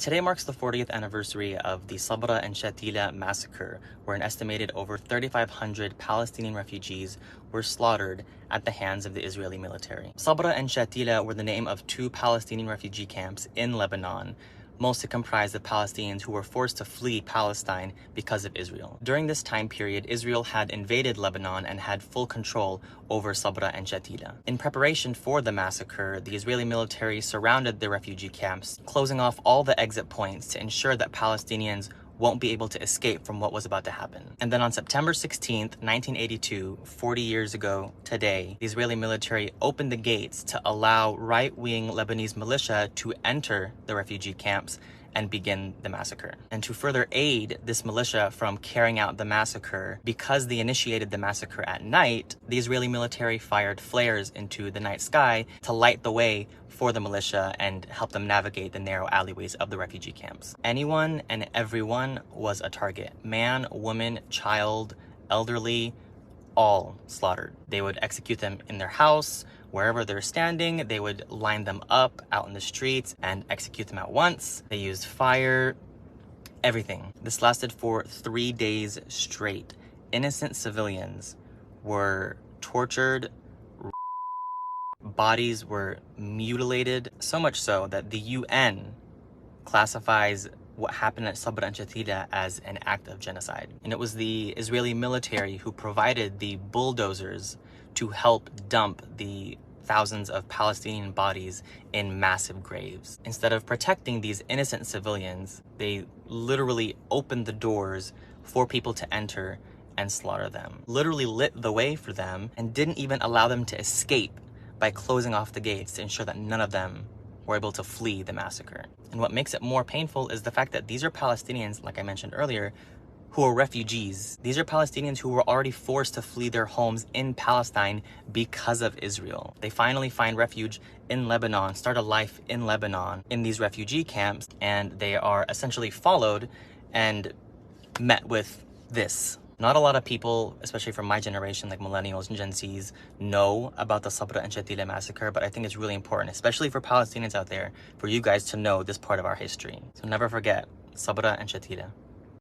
Today marks the 40th anniversary of the Sabra and Shatila massacre, where an estimated over 3,500 Palestinian refugees were slaughtered at the hands of the Israeli military. Sabra and Shatila were the name of two Palestinian refugee camps in Lebanon, mostly comprised of Palestinians who were forced to flee Palestine because of Israel. During this time period, Israel had invaded Lebanon and had full control over Sabra and Shatila. In preparation for the massacre, the Israeli military surrounded the refugee camps, closing off all the exit points to ensure that Palestinians won't be able to escape from what was about to happen. And then on September 16th, 1982, 40 years ago today, the Israeli military opened the gates to allow right-wing Lebanese militia to enter the refugee camps and begin the massacre. And to further aid this militia from carrying out the massacre, because they initiated the massacre at night, the Israeli military fired flares into the night sky to light the way for the militia and help them navigate the narrow alleyways of the refugee camps. Anyone and everyone was a target. Man, woman, child, elderly, all slaughtered. They would execute them in their house, wherever they're standing. They would line them up out in the streets and execute them at once. They used fire, everything. This lasted for 3 days straight. Innocent civilians were tortured, bodies were mutilated, so much so that the UN classifies what happened at Sabra and Shatila as an act of genocide. And it was the Israeli military who provided the bulldozers to help dump the thousands of Palestinian bodies in massive graves. Instead of protecting these innocent civilians, they literally opened the doors for people to enter and slaughter them. Literally lit the way for them and didn't even allow them to escape by closing off the gates to ensure that none of them were able to flee the massacre. And what makes it more painful is the fact that these are Palestinians, like I mentioned earlier, who are refugees. These are Palestinians who were already forced to flee their homes in Palestine because of Israel. They finally find refuge in Lebanon, start a life in Lebanon, in these refugee camps, and they are essentially followed and met with this. Not a lot of people, especially from my generation, like millennials and Gen Zs, know about the Sabra and Shatila massacre, but I think it's really important, especially for Palestinians out there, for you guys to know this part of our history. So never forget, Sabra and Shatila.